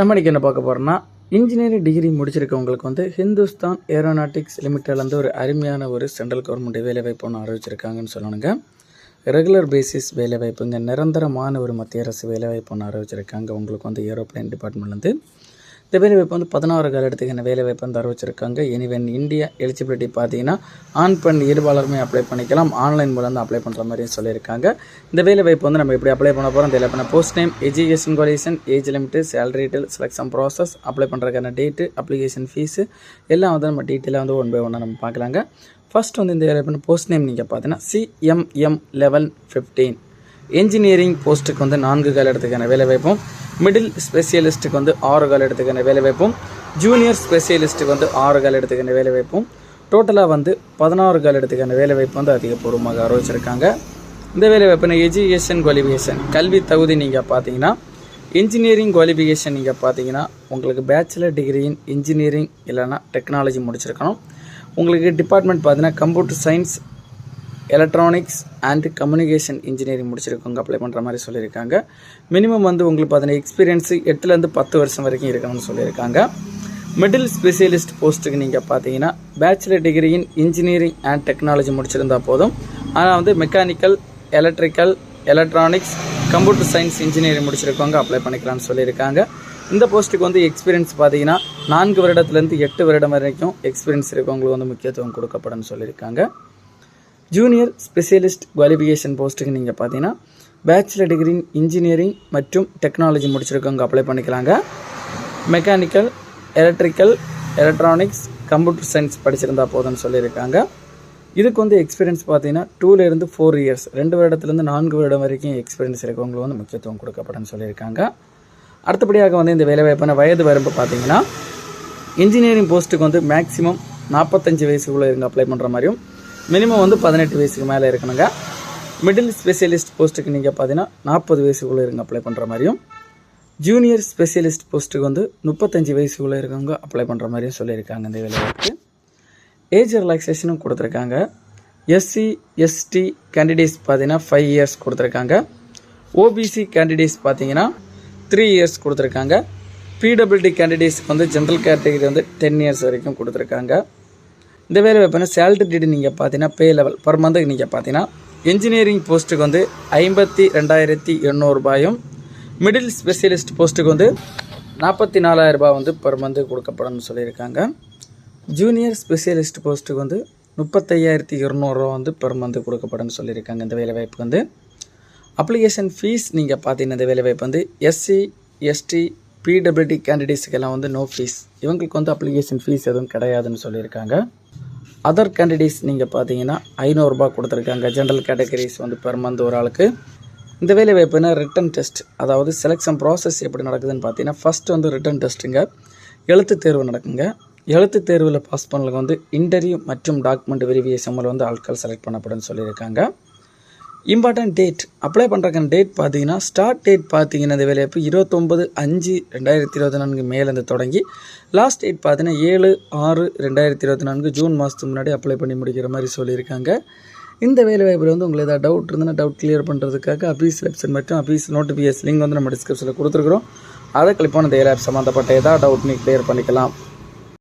நம்ம இன்றைக்கி என்ன பார்க்க போகிறோம்னா, இன்ஜினியரிங் டிகிரி முடிச்சிருக்கவங்களுக்கு வந்து ஹிந்துஸ்தான் ஏரோநாட்டிக்ஸ் லிமிட்டட்லேருந்து ஒரு அருமையான ஒரு சென்ட்ரல் கவர்மெண்ட் வேலைவாய்ப்பு ஒன்று அறிவிச்சிருக்காங்கன்னு சொல்லணுங்க. ரெகுலர் பேசிஸ் வேலைவாய்ப்புங்க, நிரந்தரமான ஒரு மத்திய அரசு வேலைவாய்ப்பு ஒன்று அறிவிச்சிருக்காங்க. உங்களுக்கு வந்து ஏரோப்ளைன் டிபார்ட்மெண்ட்லேருந்து இந்த வேலைவாய்ப்பு வந்து 16 காலத்துக்கான வேலைவாய்ப்பு வந்து அறிவிச்சிருக்காங்க. எனிவன் இந்தியா எலிஜிபிலிட்டி பார்த்தீங்கன்னா ஆண் பெண் இருபாலருமே அப்ளை பண்ணிக்கலாம். ஆன்லைன் மூலம் தான் அப்ளை பண்ணுற மாதிரியும் சொல்லியிருக்காங்க. இந்த வேலைவாய்ப்பு வந்து நம்ம எப்படி அப்ளை பண்ண போகிறோம், இந்த வேலை post name, education qualification, age limit, salary detail, selection process, apply பண்ணுறதுக்கான டேட்டு, அப்ளிகேஷன் ஃபீஸு எல்லாம் வந்து நம்ம டீட்டெயிலாக வந்து ஒன் பை ஒன்னாக நம்ம பார்க்கலாங்க. ஃபர்ஸ்ட் வந்து இந்த வேலைவாய்ப்பு போஸ்ட் நேம் நீங்கள் பார்த்தீங்கன்னா CMM level 15 என்ஜினியரிங் போஸ்ட்டுக்கு வந்து 4 காலத்துக்கான வேலைவாய்ப்பும், மிடில் ஸ்பெஷலிஸ்ட்டுக்கு வந்து 6 காலத்துக்கான வேலைவாய்ப்பும், ஜூனியர் ஸ்பெஷலிஸ்ட்டுக்கு வந்து 6 காலத்துக்கான வேலைவாய்ப்பும், டோட்டலாக வந்து 16 காலத்துக்கான வேலைவாய்ப்பு வந்து அதிகபூர்வமாக அறிவிச்சிருக்காங்க. இந்த வேலைவாய்ப்புனா எஜுகேஷன் குவாலிஃபிகேஷன் கல்வி தகுதி நீங்கள் பார்த்தீங்கன்னா இன்ஜினியரிங் குவாலிஃபிகேஷன் நீங்கள் பார்த்தீங்கன்னா உங்களுக்கு பேச்சுலர் டிகிரி இன் இன்ஜினியரிங் இல்லைனா டெக்னாலஜி முடிச்சிருக்கணும். உங்களுக்கு டிபார்ட்மெண்ட் பார்த்தீங்கன்னா computer science, electronics and communication engineering முடிச்சிருக்கவங்க அப்ளை பண்ணுற மாதிரி சொல்லியிருக்காங்க. மினிமம் வந்து உங்களுக்கு பார்த்தீங்கன்னா எக்ஸ்பீரியன்ஸு 8லேருந்து 10 வருஷம் வரைக்கும் இருக்கணும்னு சொல்லியிருக்காங்க. மிடில் ஸ்பெஷலிஸ்ட் போஸ்ட்டுக்கு நீங்கள் பார்த்தீங்கன்னா bachelor degree in engineering and technology முடிச்சிருந்தால் போதும். ஆனால் வந்து mechanical, electrical, electronics, computer science engineering முடிச்சிருக்கவங்க அப்ளை பண்ணிக்கலாம்னு சொல்லியிருக்காங்க. இந்த போஸ்ட்டுக்கு வந்து எக்ஸ்பீரியன்ஸ் பார்த்தீங்கன்னா 4 வருடத்துலேருந்து 8 வருடம் வரைக்கும் எக்ஸ்பீரியன்ஸ் இருக்கவங்களுக்கு வந்து முக்கியத்துவம் கொடுக்கப்படும் சொல்லியிருக்காங்க. ஜூனியர் ஸ்பெஷலிஸ்ட் குவாலிஃபிகேஷன் போஸ்ட்டுக்கு நீங்கள் பார்த்தீங்கன்னா பேச்சுலர் டிகிரி இன்ஜினியரிங் மற்றும் டெக்னாலஜி முடிச்சிருக்கவங்க அப்ளை பண்ணிக்கலாங்க. Mechanical, electrical, electronics, computer science படிச்சிருந்தால் போதும்னு சொல்லியிருக்காங்க. இதுக்கு வந்து எக்ஸ்பீரியன்ஸ் பார்த்தீங்கன்னா 2லேருந்து 4 இயர்ஸ் 2 வருடத்துலேருந்து 4 வருடம் வரைக்கும் எக்ஸ்பீரியன்ஸ் இருக்கவங்களுக்கு வந்து முக்கியத்துவம் கொடுக்கப்படும் சொல்லியிருக்காங்க. அடுத்தபடியாக வந்து இந்த வேலைவாய்ப்பான வயது வரம்பு பார்த்தீங்கன்னா இன்ஜினியரிங் போஸ்ட்டுக்கு வந்து மேக்ஸிமம் 45 வயசுக்குள்ளே இருங்க அப்ளை பண்ணுற மாதிரியும், மினிமம் வந்து 18 வயசுக்கு மேலே இருக்கணுங்க. மிடில் ஸ்பெஷலிஸ்ட் போஸ்ட்டுக்கு நீங்கள் பார்த்தீங்கன்னா 40 வயசுக்குள்ளே இருங்க அப்ளை பண்ணுற மாதிரியும், ஜூனியர் ஸ்பெஷலிஸ்ட் போஸ்ட்டுக்கு வந்து 35 வயசுக்குள்ளே இருக்கவங்க அப்ளை பண்ணுற மாதிரியும் சொல்லியிருக்காங்க. இந்த வேலைவாய்ப்பு ஏஜ் ரிலாக்ஸேஷனும் கொடுத்துருக்காங்க. SC ST கேண்டிடேட்ஸ் பார்த்தீங்கன்னா 5 இயர்ஸ் கொடுத்துருக்காங்க. OBC கேண்டிடேட்ஸ் பார்த்தீங்கன்னா 3 இயர்ஸ் கொடுத்துருக்காங்க. PWD கேண்டிடேட்ஸ்க்கு வந்து ஜென்ரல் கேட்டகரி வந்து 10 இயர்ஸ் வரைக்கும் கொடுத்துருக்காங்க. இந்த வேலை வாய்ப்புனா சேலரி டீடு நீங்கள் பார்த்தீங்கன்னா பே லெவல் பர் மந்த்துக்கு நீங்கள் பார்த்தீங்கன்னா இன்ஜினியரிங் போஸ்ட்டுக்கு வந்து 52,800 ரூபாயும், மிடில் ஸ்பெஷலிஸ்ட் போஸ்ட்டுக்கு வந்து 44,000 ரூபாய் வந்து பர் மந்த்து கொடுக்கப்படணும்னு சொல்லியிருக்காங்க. ஜூனியர் ஸ்பெஷலிஸ்ட் போஸ்ட்டுக்கு வந்து 35,200 ரூபா வந்து பர் மந்த்து கொடுக்கப்படணும்னு சொல்லியிருக்காங்க. இந்த வேலை வாய்ப்பு வந்து அப்ளிகேஷன் ஃபீஸ் நீங்கள் பார்த்தீங்கன்னா இந்த வேலை வாய்ப்பு வந்து SC ST PWD கேண்டிடேட்ஸுக்கெல்லாம் வந்து நோ ஃபீஸ், இவங்களுக்கு வந்து அப்ளிகேஷன் ஃபீஸ் எதுவும் கிடையாதுன்னு சொல்லியிருக்காங்க. அதர் கேண்டிடேட்ஸ் நீங்கள் பார்த்தீங்கன்னா 500 ரூபாய் கொடுத்துருக்காங்க. ஜென்ரல் கேட்டகரிஸ் வந்து பெர் மந்த் ஒரு ஆளுக்கு. இந்த வேலை வாய்ப்புனா ரிட்டன் டெஸ்ட், அதாவது செலெக்ஷன் ப்ராசஸ் எப்படி நடக்குதுன்னு பார்த்தீங்கன்னா ஃபஸ்ட்டு வந்து ரிட்டன் டெஸ்ட்டுங்க, எழுத்து தேர்வு நடக்குங்க. எழுத்து தேர்வில் பாஸ் பண்ணவங்களுக்கு வந்து இன்டர்வியூ மற்றும் டாக்குமெண்ட் வெரிஃபிகேஷன் வந்து ஆட்கள் செலக்ட் பண்ணப்படும்னு சொல்லியிருக்காங்க. இம்பார்ட்டன்ட் டேட் அப்ளை பண்ணுறக்கான டேட் பார்த்தீங்கன்னா ஸ்டார்ட் டேட் பார்த்தீங்கன்னா இந்த வேலைவாய்ப்பு 29/5/2024 மேலேருந்து தொடங்கி லாஸ்ட் டேட் பார்த்தீங்கன்னா 7/6/2024 ஜூன் மாதத்துக்கு முன்னாடி அப்ளை பண்ணி முடிக்கிற மாதிரி சொல்லியிருக்காங்க. இந்த வேலைவாய்ப்பில் வந்து உங்களுக்கு ஏதாவது டவுட் இருந்ததுன்னா டவுட் கிளியர் பண்ணுறதுக்காக அபீஸ் வெப்சைட் மற்றும் அபீஸ் நோட்டிஃபிகேஷன் லிங்க் வந்து நம்ம டிஸ்கிரிப்ஷனில் கொடுத்துருக்குறோம். அதை கிளிக் பண்ண இந்த வேலை சம்மந்தப்பட்ட ஏதாவது டவுட் நீ கிளியர் பண்ணிக்கலாம்.